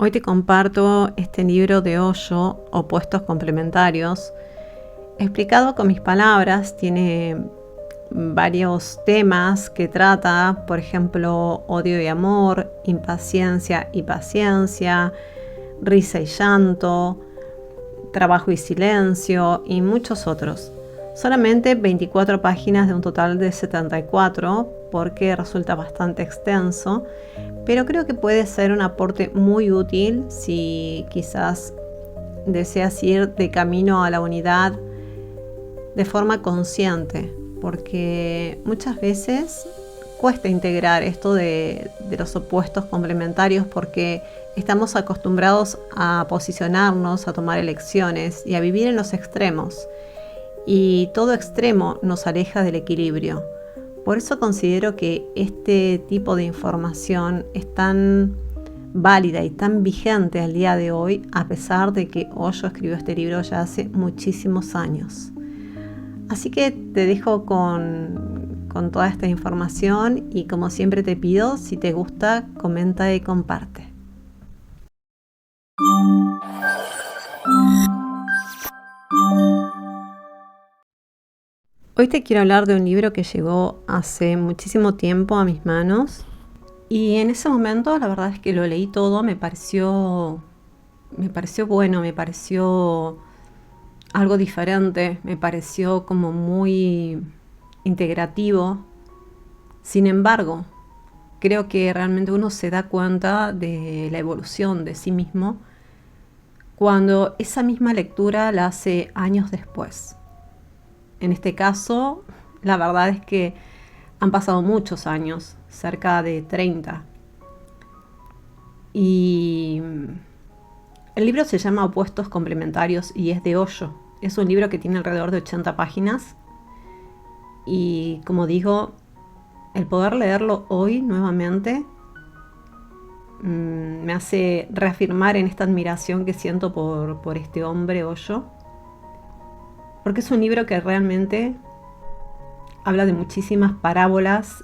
Hoy te comparto este libro de Osho, Opuestos Complementarios, explicado con mis palabras. Tiene varios temas que trata, por ejemplo, odio y amor, impaciencia y paciencia, risa y llanto, trabajo y silencio y muchos otros. Solamente 24 páginas de un total de 74, porque resulta bastante extenso, pero creo que puede ser un aporte muy útil si quizás deseas ir de camino a la unidad de forma consciente, porque muchas veces cuesta integrar esto de los opuestos complementarios, porque estamos acostumbrados a posicionarnos, a tomar elecciones y a vivir en los extremos, y todo extremo nos aleja del equilibrio. Por eso considero que este tipo de información es tan válida y tan vigente al día de hoy, a pesar de que Osho escribió este libro ya hace muchísimos años. Así que te dejo con toda esta información y, como siempre, te pido, si te gusta, comenta y comparte. Hoy te quiero hablar de un libro que llegó hace muchísimo tiempo a mis manos, y en ese momento la verdad es que lo leí todo. Me pareció bueno, me pareció algo diferente, me pareció como muy integrativo. Sin embargo, creo que realmente uno se da cuenta de la evolución de sí mismo cuando esa misma lectura la hace años después. En este caso, la verdad es que han pasado muchos años, cerca de 30. Y el libro se llama Opuestos Complementarios y es de Osho. Es un libro que tiene alrededor de 80 páginas. Y como digo, el poder leerlo hoy nuevamente me hace reafirmar en esta admiración que siento por este hombre Osho. Porque es un libro que realmente habla de muchísimas parábolas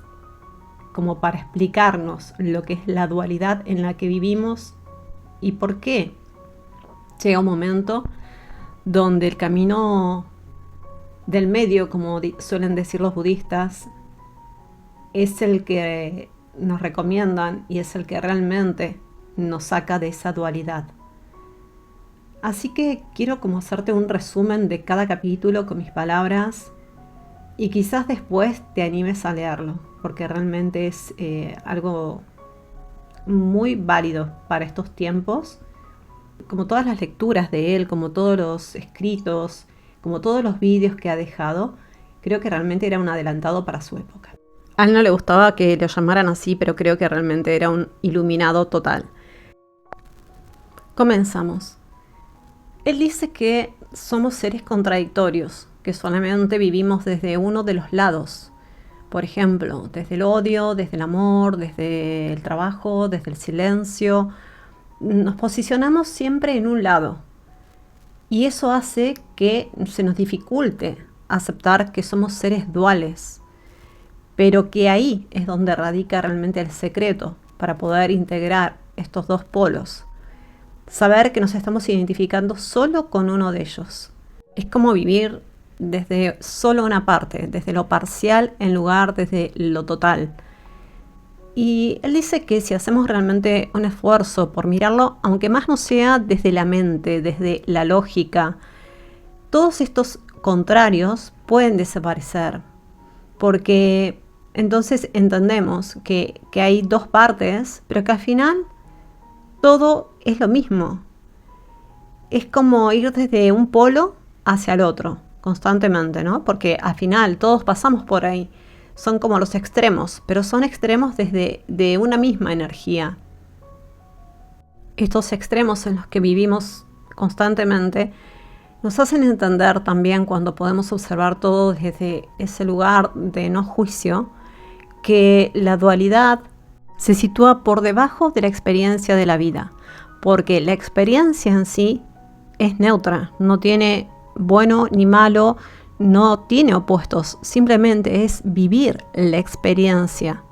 como para explicarnos lo que es la dualidad en la que vivimos y por qué llega un momento donde el camino del medio, como suelen decir los budistas, es el que nos recomiendan y es el que realmente nos saca de esa dualidad. Así que quiero como hacerte un resumen de cada capítulo con mis palabras, y quizás después te animes a leerlo, porque realmente es algo muy válido para estos tiempos. Como todas las lecturas de él, como todos los escritos, como todos los vídeos que ha dejado, creo que realmente era un adelantado para su época. A él no le gustaba que lo llamaran así, pero creo que realmente era un iluminado total. Comenzamos. Él dice que somos seres contradictorios, que solamente vivimos desde uno de los lados. Por ejemplo, desde el odio, desde el amor, desde el trabajo, desde el silencio. Nos posicionamos siempre en un lado. Y eso hace que se nos dificulte aceptar que somos seres duales. Pero que ahí es donde radica realmente el secreto para poder integrar estos dos polos. Saber que nos estamos identificando solo con uno de ellos. Es como vivir desde solo una parte, desde lo parcial en lugar desde lo total. Y él dice que si hacemos realmente un esfuerzo por mirarlo, aunque más no sea desde la mente, desde la lógica, todos estos contrarios pueden desaparecer. Porque entonces entendemos que hay dos partes, pero que al final todo es lo mismo. Es como ir desde un polo hacia el otro, constantemente, ¿no? Porque al final todos pasamos por ahí. Son como los extremos, pero son extremos de una misma energía. Estos extremos en los que vivimos constantemente nos hacen entender también, cuando podemos observar todo desde ese lugar de no juicio, que la dualidad se sitúa por debajo de la experiencia de la vida, porque la experiencia en sí es neutra, no tiene bueno ni malo, no tiene opuestos, simplemente es vivir la experiencia.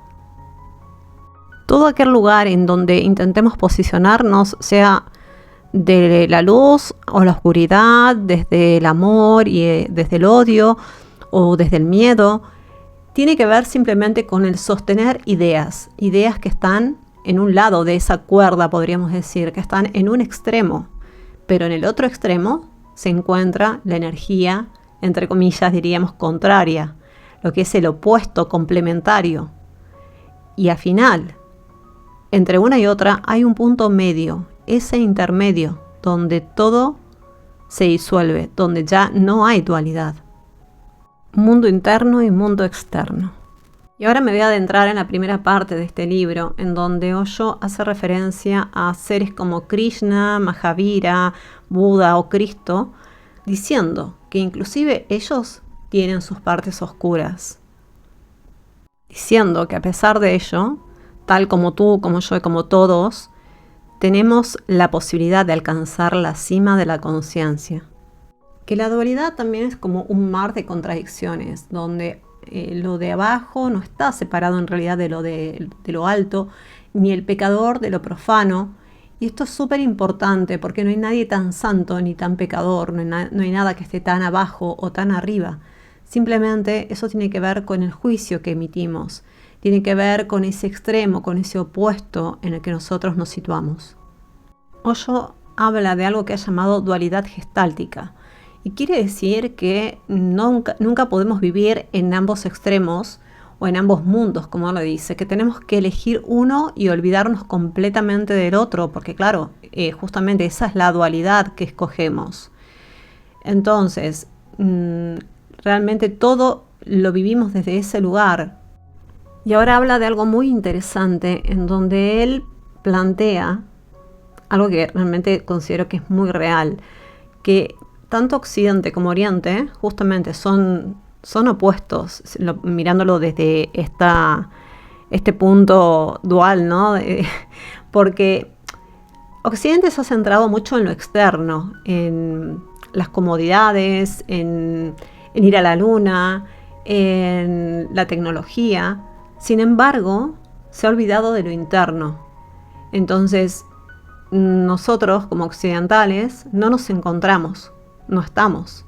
todo aquel lugar en donde intentemos posicionarnos, sea de la luz o la oscuridad, desde el amor y desde el odio o desde el miedo, tiene que ver simplemente con el sostener ideas que están en un lado de esa cuerda, podríamos decir, que están en un extremo, pero en el otro extremo se encuentra la energía, entre comillas diríamos contraria, lo que es el opuesto complementario. Y al final, entre una y otra hay un punto medio, ese intermedio, donde todo se disuelve, donde ya no hay dualidad. Mundo interno y mundo externo. Y ahora me voy a adentrar en la primera parte de este libro, en donde Osho hace referencia a seres como Krishna, Mahavira, Buda o Cristo, diciendo que inclusive ellos tienen sus partes oscuras. Diciendo que a pesar de ello, tal como tú, como yo y como todos, tenemos la posibilidad de alcanzar la cima de la conciencia. Que la dualidad también es como un mar de contradicciones, donde lo de abajo no está separado en realidad de lo alto, ni el pecador de lo profano. Y esto es súper importante porque no hay nadie tan santo ni tan pecador, no hay nada que esté tan abajo o tan arriba. Simplemente eso tiene que ver con el juicio que emitimos, tiene que ver con ese extremo, con ese opuesto en el que nosotros nos situamos. Osho habla de algo que ha llamado dualidad gestáltica. Y quiere decir que nunca podemos vivir en ambos extremos o en ambos mundos, como lo dice, que tenemos que elegir uno y olvidarnos completamente del otro, porque claro, justamente esa es la dualidad que escogemos. Entonces, realmente todo lo vivimos desde ese lugar. Y ahora habla de algo muy interesante, en donde él plantea algo que realmente considero que es muy real, que tanto Occidente como Oriente justamente son opuestos, mirándolo desde este punto dual, ¿no? Porque Occidente se ha centrado mucho en lo externo, en las comodidades, en ir a la luna, en la tecnología. Sin embargo, se ha olvidado de lo interno. Entonces, nosotros como occidentales no nos encontramos, no estamos.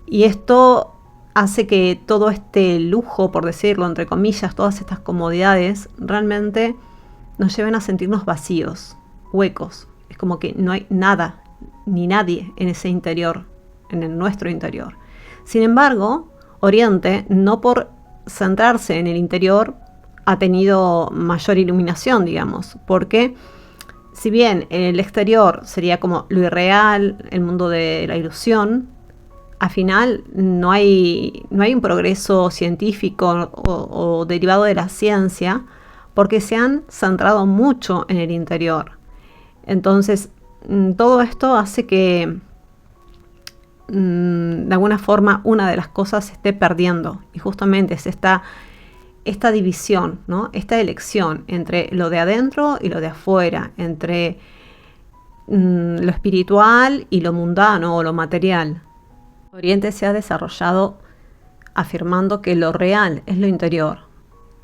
Y esto hace que todo este lujo, por decirlo, entre comillas, todas estas comodidades, realmente nos lleven a sentirnos vacíos, huecos. Es como que no hay nada, ni nadie en ese interior, nuestro interior. Sin embargo, Oriente, no por centrarse en el interior, ha tenido mayor iluminación, digamos, porque si bien en el exterior sería como lo irreal, el mundo de la ilusión, al final no hay un progreso científico o derivado de la ciencia, porque se han centrado mucho en el interior. Entonces, todo esto hace que de alguna forma una de las cosas se esté perdiendo, y justamente es esta división, ¿no? Esta elección entre lo de adentro y lo de afuera, entre lo espiritual y lo mundano o lo material. Oriente se ha desarrollado afirmando que lo real es lo interior,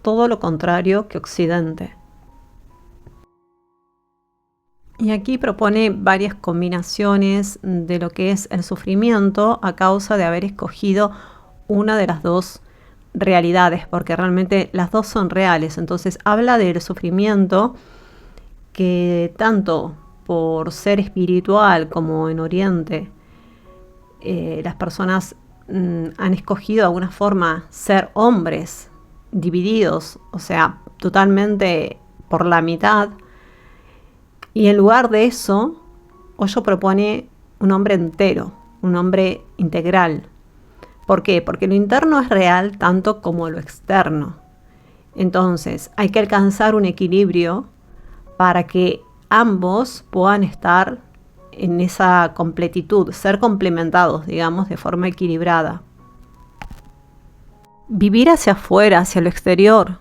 todo lo contrario que Occidente. Y aquí propone varias combinaciones de lo que es el sufrimiento a causa de haber escogido una de las dos realidades, porque realmente las dos son reales. Entonces habla del sufrimiento que tanto por ser espiritual como en Oriente las personas han escogido de alguna forma ser hombres divididos, o sea, totalmente por la mitad, y en lugar de eso Osho propone un hombre entero, un hombre integral. ¿Por qué? Porque lo interno es real tanto como lo externo. Entonces, hay que alcanzar un equilibrio para que ambos puedan estar en esa completitud, ser complementados, digamos, de forma equilibrada. Vivir hacia afuera, hacia lo exterior,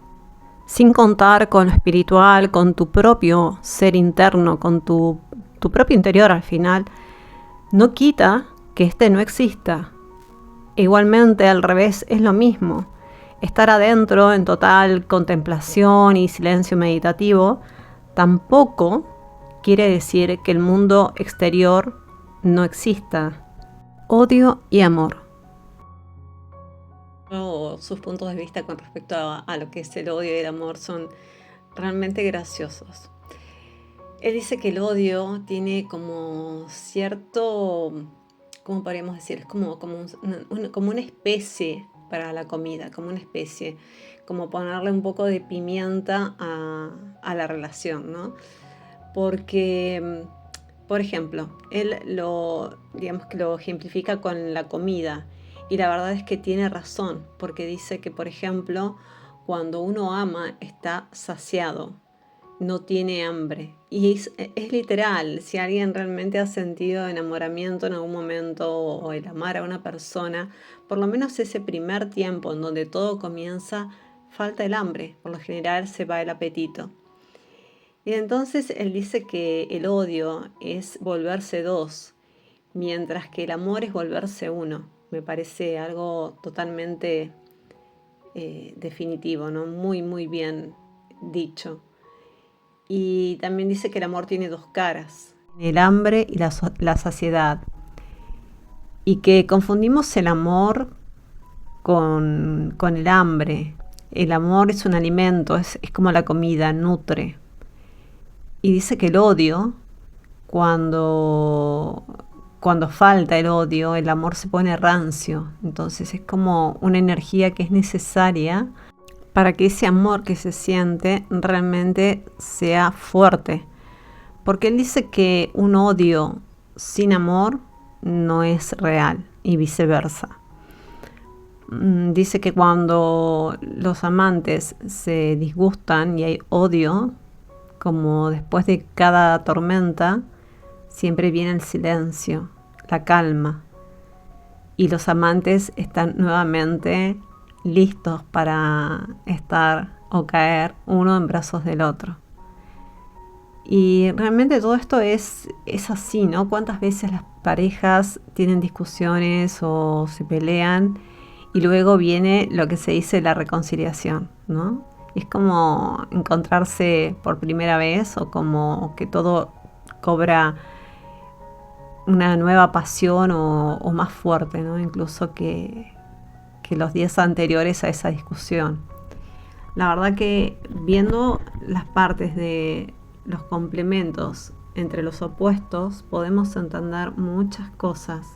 sin contar con lo espiritual, con tu propio ser interno, con tu propio interior al final, no quita que este no exista. Igualmente al revés es lo mismo. estar adentro en total contemplación y silencio meditativo tampoco quiere decir que el mundo exterior no exista. Odio y amor. Sus puntos de vista con respecto a lo que es el odio y el amor son realmente graciosos. Él dice que el odio tiene como cierto, ¿cómo podríamos decir? Es como una especie para la comida, como una especie, como ponerle un poco de pimienta a la relación, ¿no? Porque, por ejemplo, él digamos que lo ejemplifica con la comida, y la verdad es que tiene razón, porque dice que, por ejemplo, cuando uno ama está saciado, no tiene hambre. Y es literal, si alguien realmente ha sentido enamoramiento en algún momento o el amar a una persona, por lo menos ese primer tiempo en donde todo comienza, falta el hambre, por lo general se va el apetito. Y entonces él dice que el odio es volverse dos, mientras que el amor es volverse uno. Me parece algo totalmente definitivo, ¿no? Muy, muy bien dicho. Y también dice que el amor tiene dos caras, el hambre y la saciedad. Y que confundimos el amor con el hambre. El amor es un alimento, es como la comida, nutre. Y dice que el odio, cuando falta el odio, el amor se pone rancio. Entonces es como una energía que es necesaria para que ese amor que se siente realmente sea fuerte. Porque él dice que un odio sin amor no es real y viceversa. Dice que cuando los amantes se disgustan y hay odio, como después de cada tormenta, siempre viene el silencio, la calma. Y los amantes están nuevamente listos para estar o caer uno en brazos del otro. Y realmente todo esto es así, ¿no? ¿Cuántas veces las parejas tienen discusiones o se pelean y luego viene lo que se dice la reconciliación, ¿no? Es como encontrarse por primera vez o como que todo cobra una nueva pasión o más fuerte, ¿no? Incluso que los días anteriores a esa discusión. La verdad que viendo las partes de los complementos entre los opuestos podemos entender muchas cosas.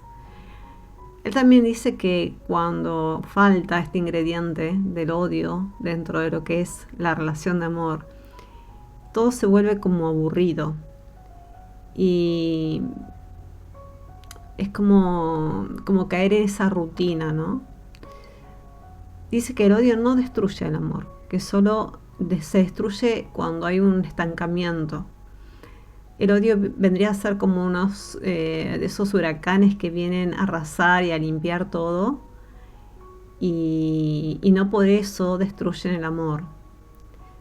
Él también dice que cuando falta este ingrediente del odio dentro de lo que es la relación de amor, todo se vuelve como aburrido y es como caer en esa rutina, ¿no? Dice que el odio no destruye el amor, que solo se destruye cuando hay un estancamiento. El odio vendría a ser como unos de esos huracanes que vienen a arrasar y a limpiar todo, y no por eso destruyen el amor,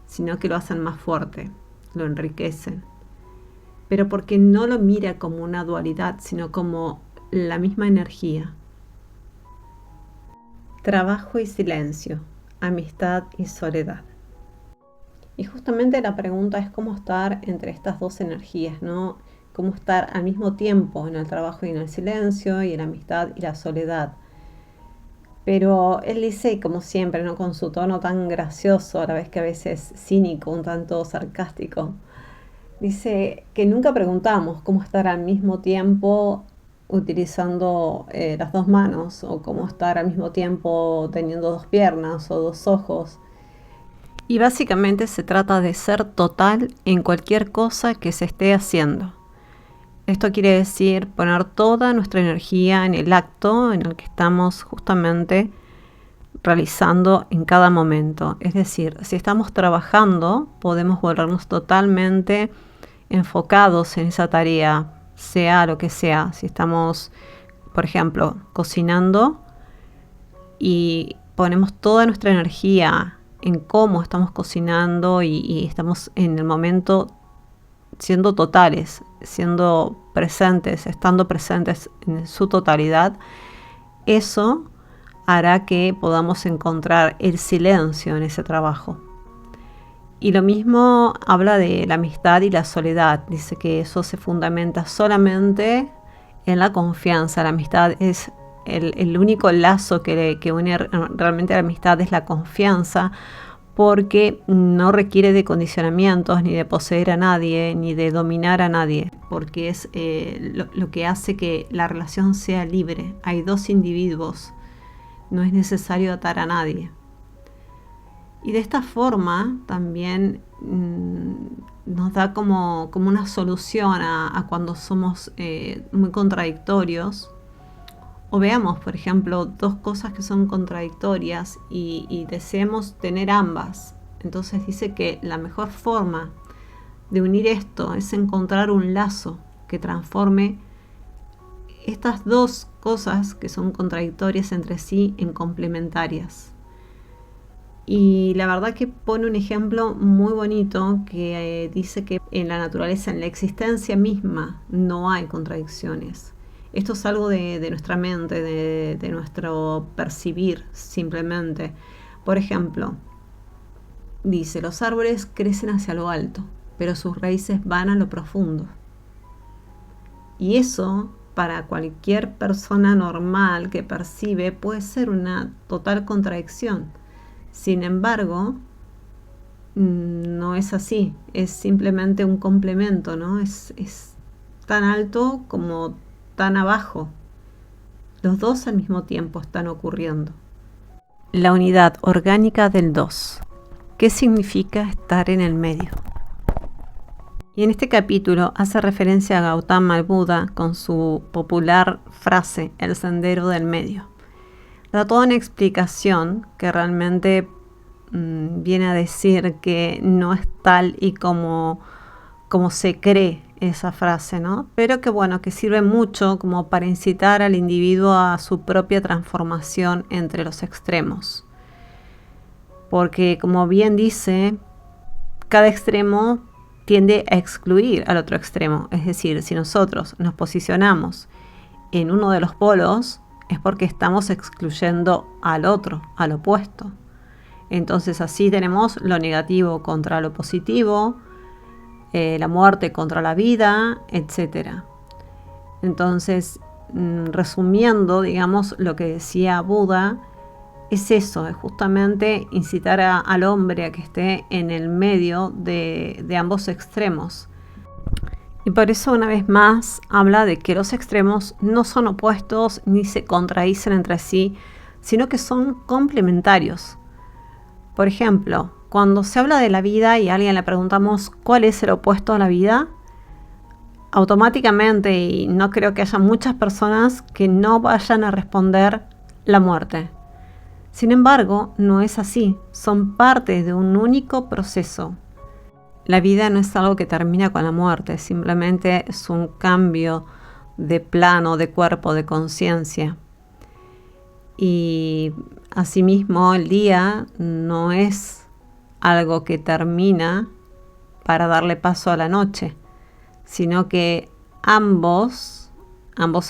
sino que lo hacen más fuerte, lo enriquecen. Pero porque no lo mira como una dualidad, sino como la misma energía. Trabajo y silencio, amistad y soledad. Y justamente la pregunta es cómo estar entre estas dos energías, ¿no? Cómo estar al mismo tiempo en el trabajo y en el silencio, y en la amistad y la soledad. Pero él dice, como siempre, ¿no? Con su tono tan gracioso, a la vez que a veces cínico, un tanto sarcástico, dice que nunca preguntamos cómo estar al mismo tiempo utilizando las dos manos, o cómo estar al mismo tiempo teniendo dos piernas o dos ojos. Y básicamente se trata de ser total en cualquier cosa que se esté haciendo. Esto quiere decir poner toda nuestra energía en el acto en el que estamos justamente realizando en cada momento. Es decir, si estamos trabajando, podemos volvernos totalmente enfocados en esa tarea, sea lo que sea. Si estamos, por ejemplo, cocinando y ponemos toda nuestra energía en cómo estamos cocinando y estamos en el momento siendo totales, siendo presentes, estando presentes en su totalidad, eso hará que podamos encontrar el silencio en ese trabajo. Y lo mismo habla de la amistad y la soledad. Dice que eso se fundamenta solamente en la confianza. La amistad es el único lazo que une realmente a la amistad, es la confianza, porque no requiere de condicionamientos, ni de poseer a nadie, ni de dominar a nadie, porque es lo que hace que la relación sea libre. Hay dos individuos, no es necesario atar a nadie. Y de esta forma también nos da como una solución a cuando somos muy contradictorios, o veamos, por ejemplo, dos cosas que son contradictorias y deseemos tener ambas. Entonces dice que la mejor forma de unir esto es encontrar un lazo que transforme estas dos cosas que son contradictorias entre sí en complementarias. Y la verdad que pone un ejemplo muy bonito que dice que en la naturaleza, en la existencia misma, no hay contradicciones. Esto es algo de nuestra mente, de nuestro percibir simplemente. Por ejemplo, dice, los árboles crecen hacia lo alto, pero sus raíces van a lo profundo. Y eso, para cualquier persona normal que percibe, puede ser una total contradicción. Sin embargo, no es así, es simplemente un complemento, ¿no? Es tan alto como tan abajo. Los dos al mismo tiempo están ocurriendo. La unidad orgánica del dos. ¿Qué significa estar en el medio? Y en este capítulo hace referencia a Gautama el Buda con su popular frase, el sendero del medio. Da toda una explicación que realmente viene a decir que no es tal y como se cree esa frase, ¿no? Pero que bueno, que sirve mucho como para incitar al individuo a su propia transformación entre los extremos. Porque como bien dice, cada extremo tiende a excluir al otro extremo. Es decir, si nosotros nos posicionamos en uno de los polos, es porque estamos excluyendo al otro, al opuesto. Entonces así tenemos lo negativo contra lo positivo, la muerte contra la vida, etc. Entonces, resumiendo, digamos, lo que decía Buda, es eso, es justamente incitar al hombre a que esté en el medio de ambos extremos. Y por eso, una vez más, habla de que los extremos no son opuestos ni se contradicen entre sí, sino que son complementarios. Por ejemplo, cuando se habla de la vida y a alguien le preguntamos cuál es el opuesto a la vida, automáticamente, y no creo que haya muchas personas que no vayan a responder la muerte. Sin embargo, no es así, son parte de un único proceso. La vida no es algo que termina con la muerte, simplemente es un cambio de plano, de cuerpo, de conciencia. Y asimismo, el día no es algo que termina para darle paso a la noche, sino que ambos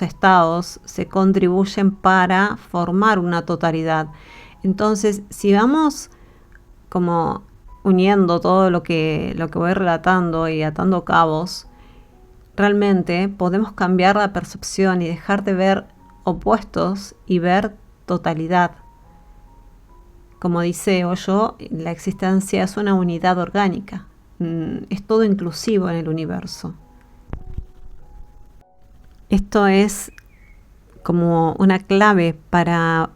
estados se contribuyen para formar una totalidad. Entonces, si vamos como uniendo todo lo que voy relatando y atando cabos, realmente podemos cambiar la percepción y dejar de ver opuestos y ver totalidad. Como dice Osho, la existencia es una unidad orgánica, es todo inclusivo en el universo. Esto es como una clave para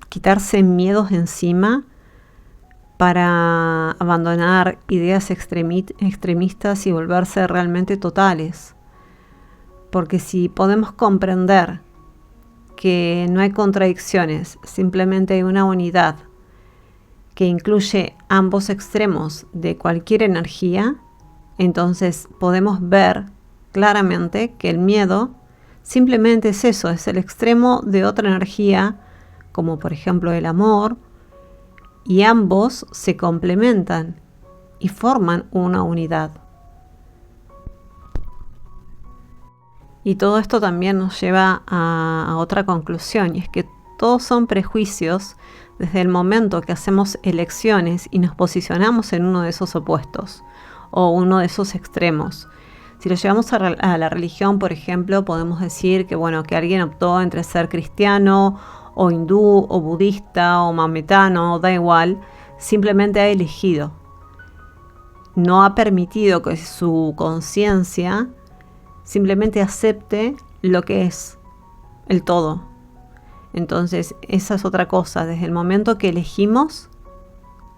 quitarse miedos de encima, para abandonar ideas extremistas y volverse realmente totales. Porque si podemos comprender que no hay contradicciones, simplemente hay una unidad que incluye ambos extremos de cualquier energía, entonces podemos ver claramente que el miedo simplemente es eso, es el extremo de otra energía, como por ejemplo el amor, y ambos se complementan y forman una unidad. Y todo esto también nos lleva a otra conclusión, y es que todos son prejuicios desde el momento que hacemos elecciones y nos posicionamos en uno de esos opuestos o uno de esos extremos. Si lo llevamos a la religión, por ejemplo, podemos decir que, bueno, que alguien optó entre ser cristiano o hindú o budista o maometano, da igual, simplemente ha elegido. No ha permitido que su conciencia simplemente acepte lo que es el todo. Entonces, esa es otra cosa. Desde el momento que elegimos,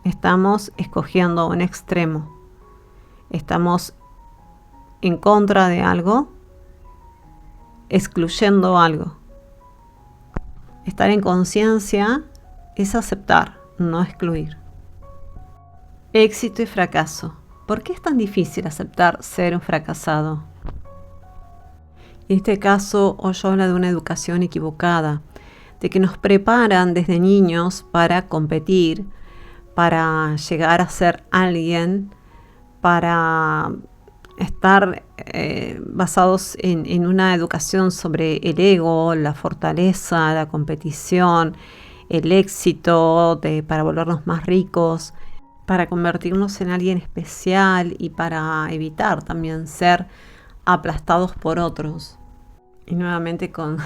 estamos escogiendo un extremo. Estamos en contra de algo, excluyendo algo. Estar en conciencia es aceptar, no excluir. Éxito y fracaso. ¿Por qué es tan difícil aceptar ser un fracasado? En este caso, Osho habla de una educación equivocada, de que nos preparan desde niños para competir, para llegar a ser alguien, para estar basados en una educación sobre el ego, la fortaleza, la competición, el éxito, para volvernos más ricos, para convertirnos en alguien especial y para evitar también ser aplastados por otros. Y nuevamente con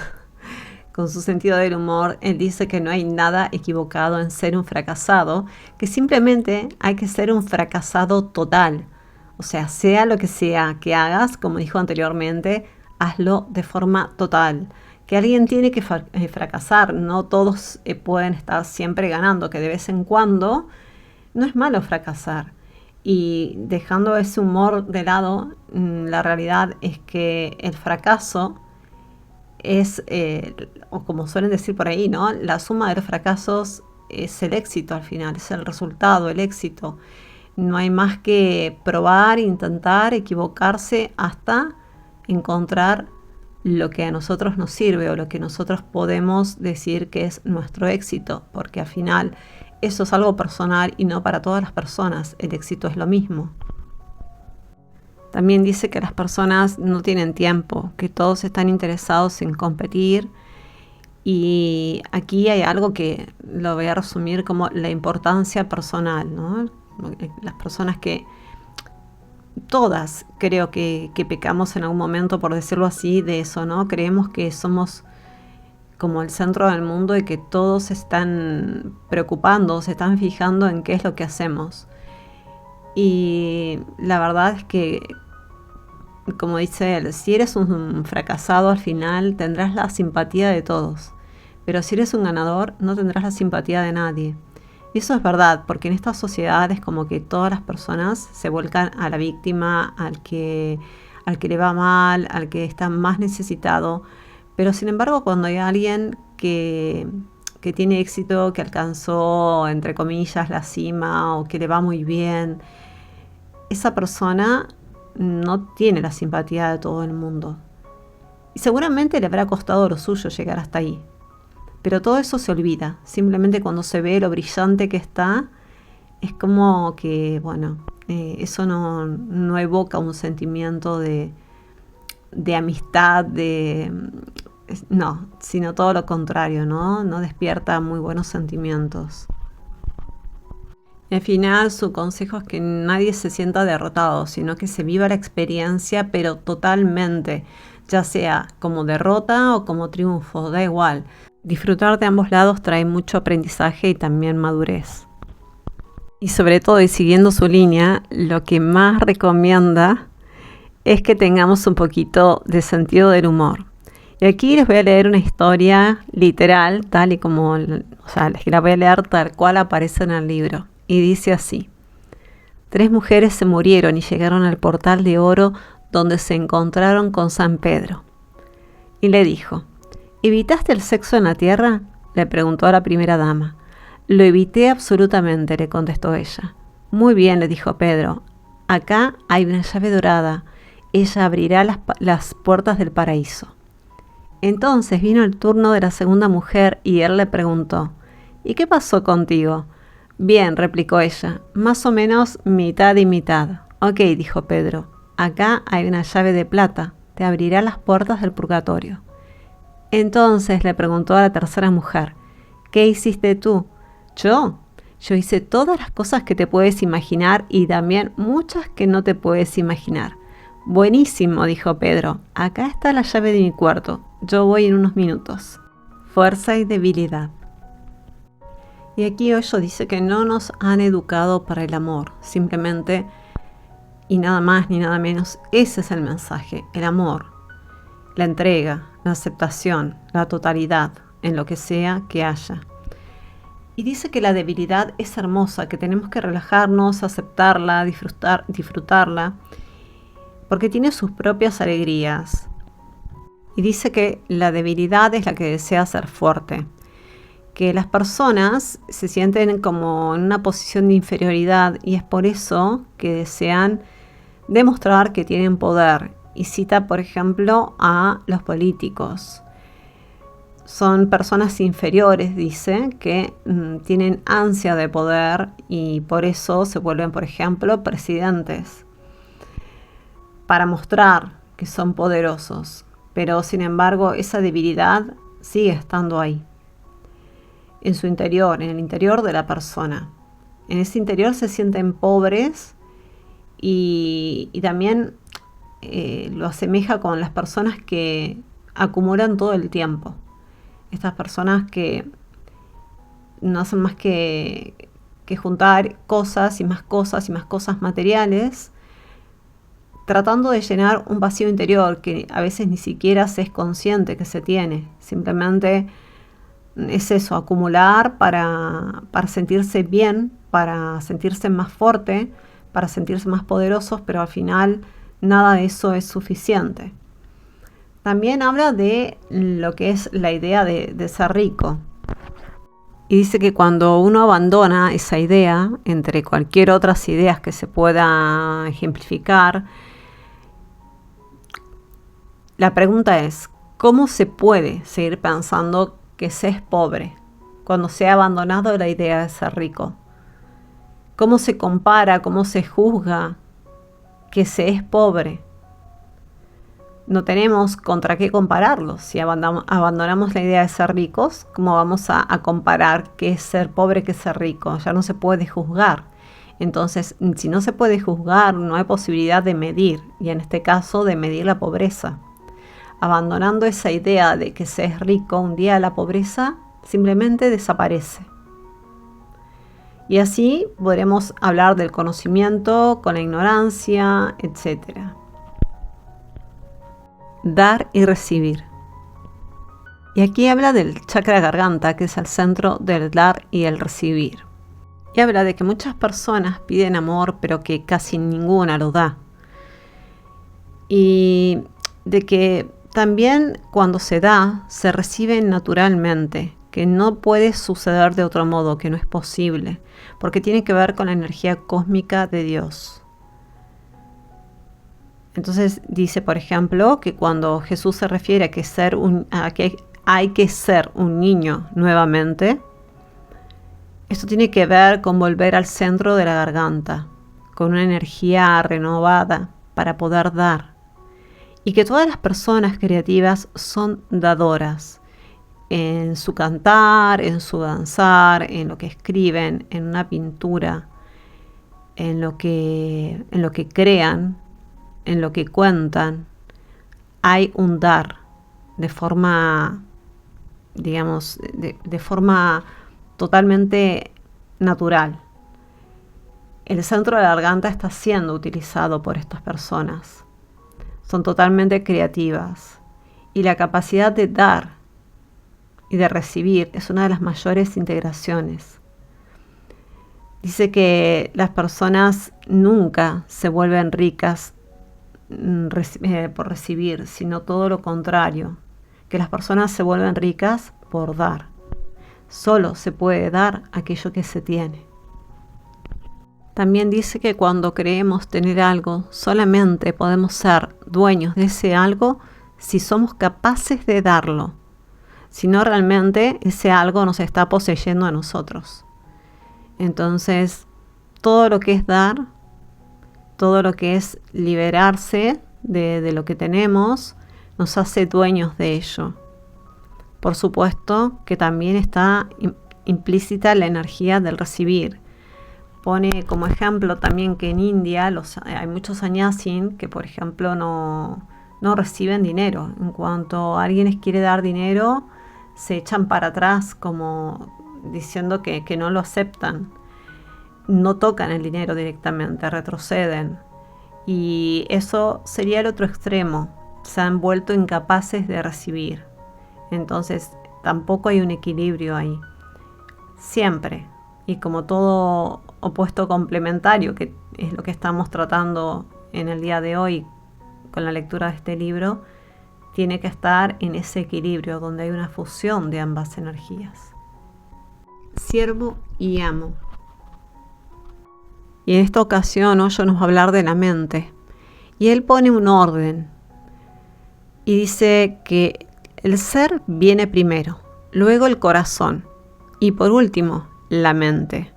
su sentido del humor, él dice que no hay nada equivocado en ser un fracasado, que simplemente hay que ser un fracasado total. O sea lo que sea que hagas, como dijo anteriormente, hazlo de forma total. Que alguien tiene que fracasar, no todos pueden estar siempre ganando, que de vez en cuando no es malo fracasar. Y dejando ese humor de lado, la realidad es que el fracaso es, o como suelen decir por ahí, ¿no? La suma de los fracasos es el éxito al final, es el resultado, el éxito. No hay más que probar, intentar, equivocarse hasta encontrar lo que a nosotros nos sirve o lo que nosotros podemos decir que es nuestro éxito, porque al final eso es algo personal y no para todas las personas. El éxito es lo mismo. También dice que las personas no tienen tiempo, que todos están interesados en competir. Y aquí hay algo que lo voy a resumir como la importancia personal, ¿no? Las personas que, todas creo que pecamos en algún momento, por decirlo así, de eso, ¿no? Creemos que somos como el centro del mundo y que todos se están preocupando, se están fijando en qué es lo que hacemos. Y la verdad es que, como dice él, si eres un fracasado al final tendrás la simpatía de todos, pero si eres un ganador no tendrás la simpatía de nadie. Y eso es verdad, porque en estas sociedades como que todas las personas se vuelcan a la víctima, al que le va mal, al que está más necesitado. Pero sin embargo, cuando hay alguien que tiene éxito, que alcanzó, entre comillas, la cima o que le va muy bien, esa persona no tiene la simpatía de todo el mundo. Y seguramente le habrá costado lo suyo llegar hasta ahí. Pero todo eso se olvida. Simplemente cuando se ve lo brillante que está, es como que, bueno, eso no evoca un sentimiento de amistad, no, sino todo lo contrario, ¿no? No despierta muy buenos sentimientos. Al final, su consejo es que nadie se sienta derrotado, sino que se viva la experiencia, pero totalmente, ya sea como derrota o como triunfo, da igual. Disfrutar de ambos lados trae mucho aprendizaje y también madurez. Y sobre todo, y siguiendo su línea, lo que más recomienda es que tengamos un poquito de sentido del humor. Y aquí les voy a leer una historia literal, tal y como, les la voy a leer tal cual aparece en el libro. Y dice así: 3 mujeres se murieron y llegaron al portal de oro donde se encontraron con San Pedro. Y le dijo: ¿evitaste el sexo en la tierra?, le preguntó a la primera dama. Lo evité absolutamente, le contestó ella. Muy bien, le dijo Pedro, acá hay una llave dorada, ella abrirá las puertas del paraíso. Entonces vino el turno de la segunda mujer y él le preguntó: ¿y qué pasó contigo? Bien, replicó ella, más o menos mitad y mitad. Ok, dijo Pedro, acá hay una llave de plata, te abrirá las puertas del purgatorio. Entonces le preguntó a la tercera mujer: ¿Qué hiciste tú? Yo hice todas las cosas que te puedes imaginar y también muchas que no te puedes imaginar. Buenísimo, dijo Pedro. Acá está la llave de mi cuarto. Yo voy en unos minutos. Fuerza y debilidad. Y aquí Osho dice que no nos han educado para el amor. Simplemente, y nada más ni nada menos, ese es el mensaje. El amor, la entrega, la aceptación, la totalidad, en lo que sea que haya. Y dice que la debilidad es hermosa, que tenemos que relajarnos, aceptarla, disfrutarla, porque tiene sus propias alegrías. Y dice que la debilidad es la que desea ser fuerte, que las personas se sienten como en una posición de inferioridad y es por eso que desean demostrar que tienen poder. Y cita, por ejemplo, a los políticos. Son personas inferiores, dice, que tienen ansia de poder y por eso se vuelven, por ejemplo, presidentes, para mostrar que son poderosos. Pero, sin embargo, esa debilidad sigue estando ahí, en su interior, en el interior de la persona. En ese interior se sienten pobres y también lo asemeja con las personas que acumulan todo el tiempo. Estas personas que no hacen más que juntar cosas y más cosas y más cosas materiales, tratando de llenar un vacío interior que a veces ni siquiera se es consciente que se tiene. Simplemente es eso, acumular para sentirse bien, para sentirse más fuerte, para sentirse más poderosos, pero al final nada de eso es suficiente. También habla de lo que es la idea de ser rico. Y dice que cuando uno abandona esa idea, entre cualquier otras ideas que se pueda ejemplificar, la pregunta es, ¿cómo se puede seguir pensando que se es pobre cuando se ha abandonado la idea de ser rico? ¿Cómo se compara, cómo se juzga que se es pobre? No tenemos contra qué compararlo. Si abandonamos la idea de ser ricos, ¿cómo vamos a comparar qué es ser pobre, qué es ser rico? Ya no se puede juzgar. Entonces, si no se puede juzgar, no hay posibilidad de medir, y en este caso de medir la pobreza. Abandonando esa idea de que se es rico, un día la pobreza simplemente desaparece. Y así podremos hablar del conocimiento con la ignorancia, etc. Dar y recibir. Y aquí habla del chakra garganta, que es el centro del dar y el recibir. Y habla de que muchas personas piden amor, pero que casi ninguna lo da. Y de que también cuando se da, se recibe naturalmente, que no puede suceder de otro modo, que no es posible, porque tiene que ver con la energía cósmica de Dios. Entonces dice, por ejemplo, que cuando Jesús se refiere a que hay que ser un niño nuevamente, esto tiene que ver con volver al centro de la garganta, con una energía renovada para poder dar. Y que todas las personas creativas son dadoras en su cantar, en su danzar, en lo que escriben, en una pintura, en lo que crean, en lo que cuentan. Hay un dar de forma, digamos, de forma totalmente natural. El centro de la garganta está siendo utilizado por estas personas. Son totalmente creativas. Y la capacidad de dar y de recibir es una de las mayores integraciones. Dice que las personas nunca se vuelven ricas por recibir, sino todo lo contrario, que las personas se vuelven ricas por dar. Solo se puede dar aquello que se tiene. También dice que cuando creemos tener algo, solamente podemos ser dueños de ese algo si somos capaces de darlo. Si no, realmente ese algo nos está poseyendo a nosotros. Entonces, todo lo que es dar, todo lo que es liberarse de lo que tenemos, nos hace dueños de ello. Por supuesto que también está implícita la energía del recibir. Pone como ejemplo también que en India hay muchos sannyasin que, por ejemplo, no reciben dinero. En cuanto alguien les quiere dar dinero, se echan para atrás como diciendo que no lo aceptan. No tocan el dinero directamente, retroceden. Y eso sería el otro extremo. Se han vuelto incapaces de recibir. Entonces tampoco hay un equilibrio ahí. Siempre. Y como todo opuesto complementario, que es lo que estamos tratando en el día de hoy con la lectura de este libro, tiene que estar en ese equilibrio donde hay una fusión de ambas energías. Siervo y amo. Y en esta ocasión Osho nos va a hablar de la mente. Y él pone un orden. Y dice que el ser viene primero, luego el corazón y por último la mente.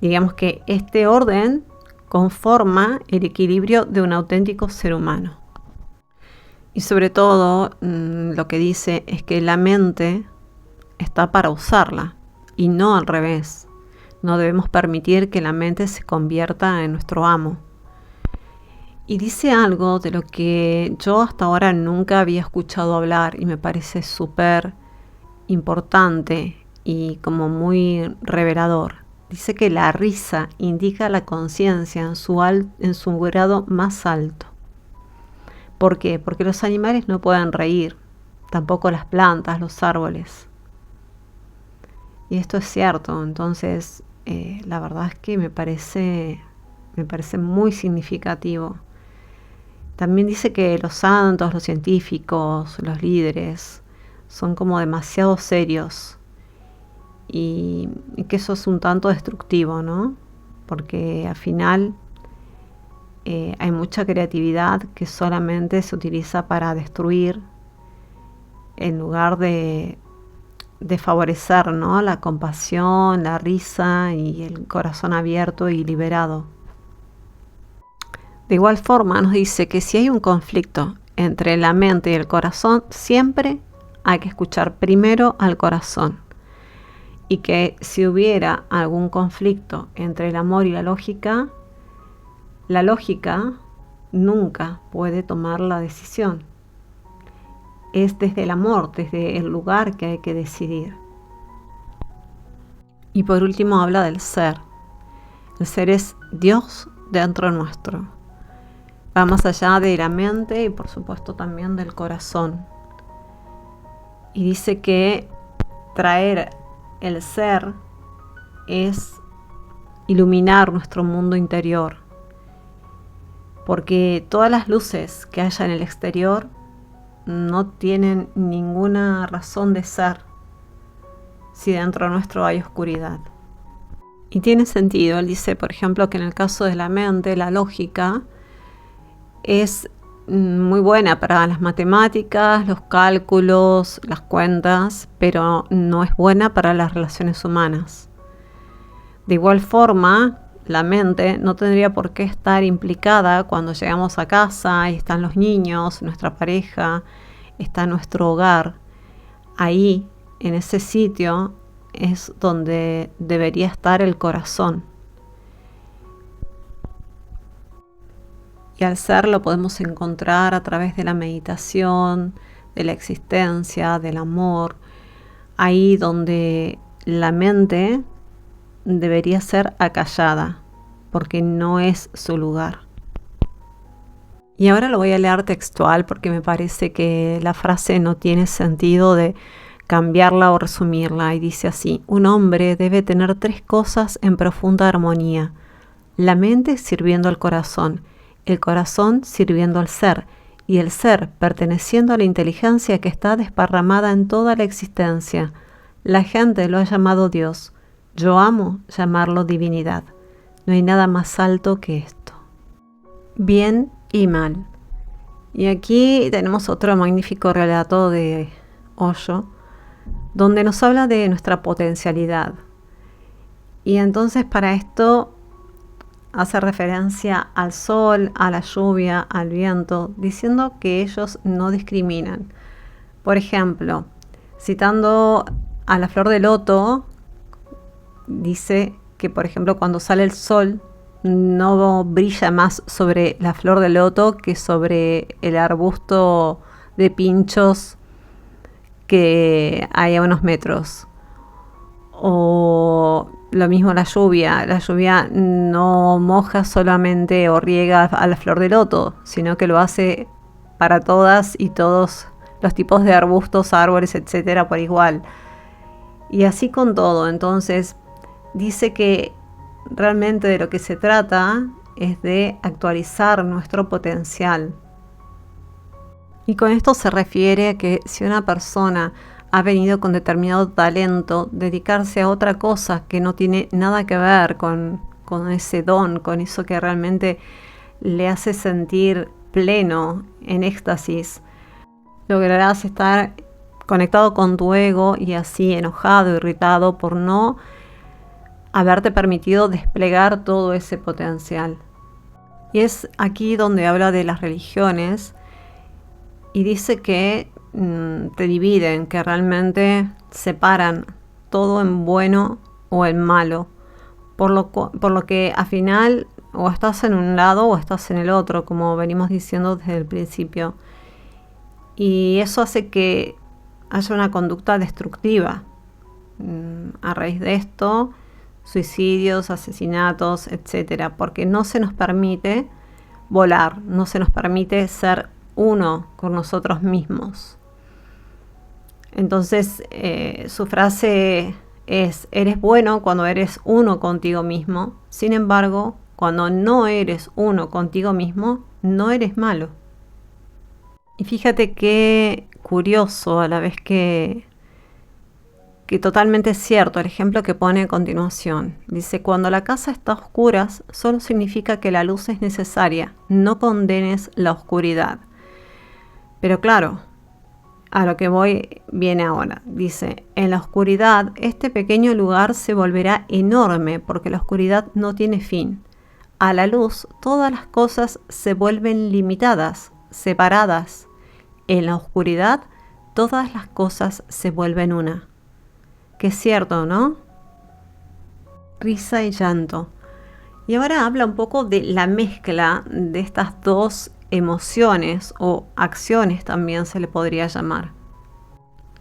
Digamos que este orden conforma el equilibrio de un auténtico ser humano. Y sobre todo lo que dice es que la mente está para usarla y no al revés. No debemos permitir que la mente se convierta en nuestro amo. Y dice algo de lo que yo hasta ahora nunca había escuchado hablar y me parece súper importante y como muy revelador. Dice que la risa indica la conciencia en su grado más alto. ¿Por qué? Porque los animales no pueden reír, tampoco las plantas, los árboles. Y esto es cierto, entonces la verdad es que me parece muy significativo. También dice que los santos, los científicos, los líderes son como demasiado serios y que eso es un tanto destructivo, ¿no? Porque al final hay mucha creatividad que solamente se utiliza para destruir en lugar de favorecer, ¿no? La compasión, la risa y el corazón abierto y liberado. De igual forma nos dice que si hay un conflicto entre la mente y el corazón, siempre hay que escuchar primero al corazón. Y que si hubiera algún conflicto entre el amor y la lógica nunca puede tomar la decisión. Es desde el amor, desde el lugar que hay que decidir. Y por último habla del ser. El ser es Dios dentro nuestro. Va más allá de la mente y por supuesto también del corazón. Y dice que traer el ser es iluminar nuestro mundo interior. Porque todas las luces que haya en el exterior no tienen ninguna razón de ser si dentro nuestro hay oscuridad. Y tiene sentido. Él dice, por ejemplo, que en el caso de la mente, la lógica es muy buena para las matemáticas, los cálculos, las cuentas, pero no es buena para las relaciones humanas. De igual forma, la mente no tendría por qué estar implicada cuando llegamos a casa y están los niños, nuestra pareja, está nuestro hogar. Ahí, en ese sitio, es donde debería estar el corazón. Y al ser lo podemos encontrar a través de la meditación, de la existencia, del amor. Ahí donde la mente debería ser acallada, porque no es su lugar. Y ahora lo voy a leer textual porque me parece que la frase no tiene sentido de cambiarla o resumirla. Y dice así: un hombre debe tener 3 cosas en profunda armonía: la mente sirviendo al corazón, el corazón sirviendo al ser, y el ser perteneciendo a la inteligencia que está desparramada en toda la existencia. La gente lo ha llamado Dios. Yo amo llamarlo divinidad. No hay nada más alto que esto. Bien y mal. Y aquí tenemos otro magnífico relato de Osho, donde nos habla de nuestra potencialidad. Y entonces para esto hace referencia al sol, a la lluvia, al viento, diciendo que ellos no discriminan. Por ejemplo, citando a la flor de loto, dice que, por ejemplo, cuando sale el sol, no brilla más sobre la flor de loto que sobre el arbusto de pinchos que hay a unos metros. O lo mismo la lluvia no moja solamente o riega a la flor de loto, sino que lo hace para todas y todos los tipos de arbustos, árboles, etcétera, por igual. Y así con todo. Entonces dice que realmente de lo que se trata es de actualizar nuestro potencial. Y con esto se refiere a que si una persona ha venido con determinado talento, dedicarse a otra cosa que no tiene nada que ver con ese don, con eso que realmente le hace sentir pleno, en éxtasis, lograrás estar conectado con tu ego y así enojado, irritado por no haberte permitido desplegar todo ese potencial. Y es aquí donde habla de las religiones y dice que te dividen, que realmente separan todo en bueno o en malo, por lo que al final o estás en un lado o estás en el otro, como venimos diciendo desde el principio, y eso hace que haya una conducta destructiva. A raíz de esto, suicidios, asesinatos, etcétera, porque no se nos permite volar, no se nos permite ser uno con nosotros mismos. Entonces, su frase es: eres bueno cuando eres uno contigo mismo, sin embargo, cuando no eres uno contigo mismo, no eres malo. Y fíjate qué curioso a la vez que totalmente es cierto el ejemplo que pone a continuación. Dice: cuando la casa está a oscuras, solo significa que la luz es necesaria, no condenes la oscuridad. Pero claro, a lo que voy viene ahora. Dice: en la oscuridad, este pequeño lugar se volverá enorme porque la oscuridad no tiene fin. A la luz, todas las cosas se vuelven limitadas, separadas. En la oscuridad, todas las cosas se vuelven una. Que es cierto, ¿no? Risa y llanto. Y ahora habla un poco de la mezcla de estas dos emociones o acciones, también se le podría llamar.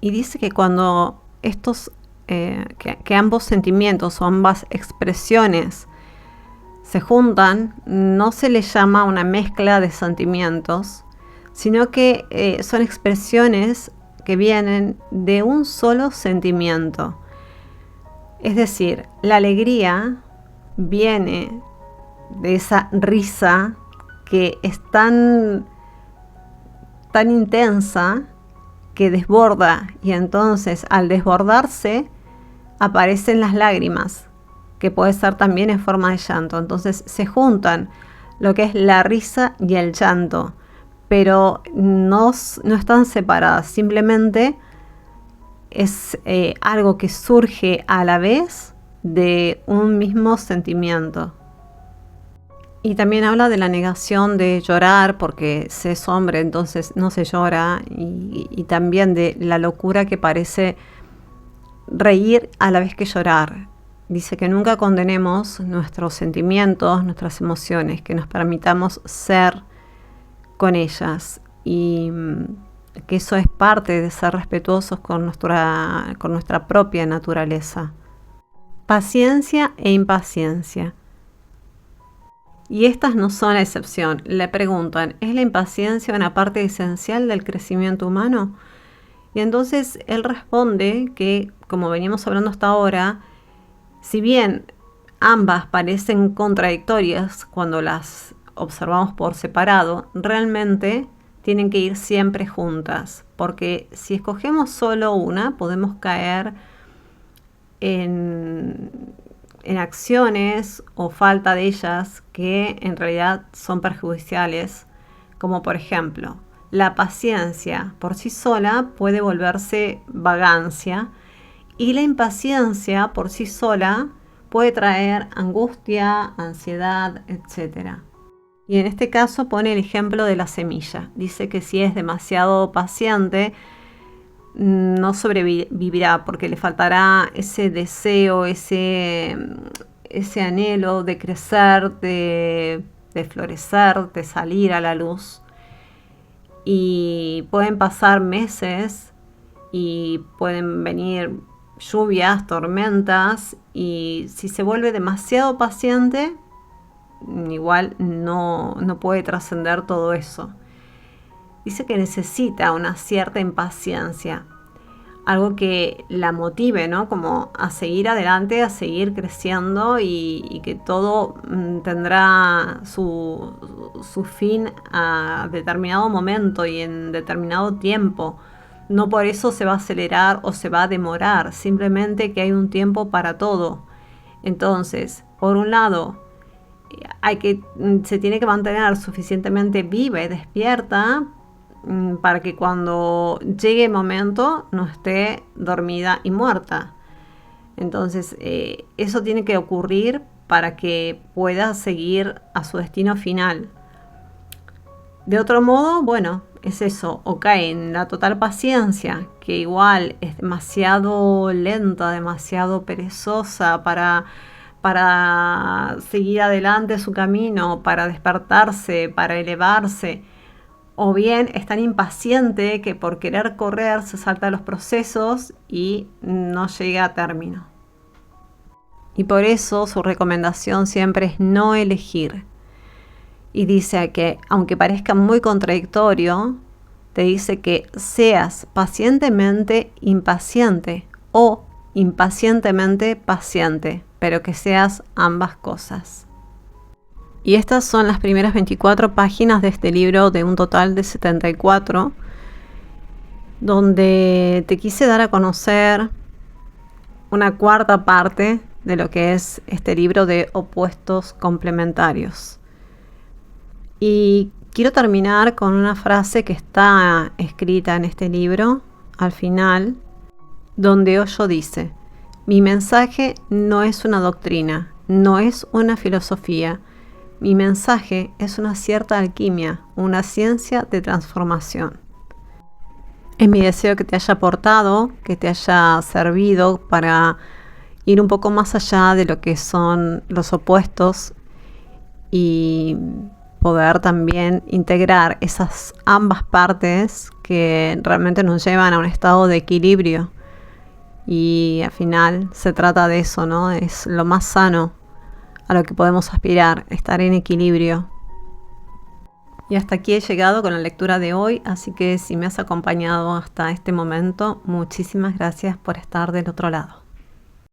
Y dice que cuando estos, que ambos sentimientos o ambas expresiones se juntan, no se le llama una mezcla de sentimientos, sino que son expresiones que vienen de un solo sentimiento. Es decir, la alegría viene de esa risa que es tan intensa que desborda, y entonces al desbordarse aparecen las lágrimas, que puede ser también en forma de llanto. Entonces se juntan lo que es la risa y el llanto, pero no están separadas, simplemente es algo que surge a la vez de un mismo sentimiento. Y también habla de la negación de llorar, porque se es hombre, entonces no se llora, y también de la locura que parece reír a la vez que llorar. Dice que nunca condenemos nuestros sentimientos, nuestras emociones, que nos permitamos ser con ellas, y que eso es parte de ser respetuosos con nuestra propia naturaleza. Paciencia e impaciencia. Y estas no son la excepción. Le preguntan: ¿es la impaciencia una parte esencial del crecimiento humano? Y entonces él responde que, como veníamos hablando hasta ahora, si bien ambas parecen contradictorias cuando las observamos por separado, realmente tienen que ir siempre juntas, porque si escogemos solo una, podemos caer en acciones o falta de ellas que en realidad son perjudiciales, como por ejemplo, la paciencia por sí sola puede volverse vagancia, y la impaciencia por sí sola puede traer angustia, ansiedad, etc. Y en este caso pone el ejemplo de la semilla. Dice que si es demasiado paciente, no sobrevivirá porque le faltará ese deseo, ese anhelo de crecer, de florecer, de salir a la luz. Y pueden pasar meses y pueden venir lluvias, tormentas, y si se vuelve demasiado paciente, igual no puede trascender todo eso. Dice que necesita una cierta impaciencia, algo que la motive, ¿no? Como a seguir adelante, a seguir creciendo y que todo tendrá su fin a determinado momento y en determinado tiempo. No por eso se va a acelerar o se va a demorar, simplemente que hay un tiempo para todo. Entonces, por un lado, se tiene que mantener suficientemente viva y despierta para que cuando llegue el momento no esté dormida y muerta. Entonces, eso tiene que ocurrir para que pueda seguir a su destino final. De otro modo, bueno, es eso, o cae en la total paciencia, que igual es demasiado lenta, demasiado perezosa para seguir adelante su camino, para despertarse, para elevarse. O bien es tan impaciente que por querer correr se salta los procesos y no llega a término. Y por eso su recomendación siempre es no elegir. Y dice que, aunque parezca muy contradictorio, te dice que seas pacientemente impaciente o impacientemente paciente, pero que seas ambas cosas. Y estas son las primeras 24 páginas de este libro, de un total de 74, donde te quise dar a conocer una cuarta parte de lo que es este libro de opuestos complementarios. Y quiero terminar con una frase que está escrita en este libro, al final, donde Osho dice: mi mensaje no es una doctrina, no es una filosofía. Mi mensaje es una cierta alquimia, una ciencia de transformación. Es mi deseo que te haya aportado, que te haya servido para ir un poco más allá de lo que son los opuestos y poder también integrar esas ambas partes que realmente nos llevan a un estado de equilibrio. Y al final se trata de eso, ¿no? Es lo más sano a lo que podemos aspirar, estar en equilibrio. Y hasta aquí he llegado con la lectura de hoy, así que si me has acompañado hasta este momento, muchísimas gracias por estar del otro lado.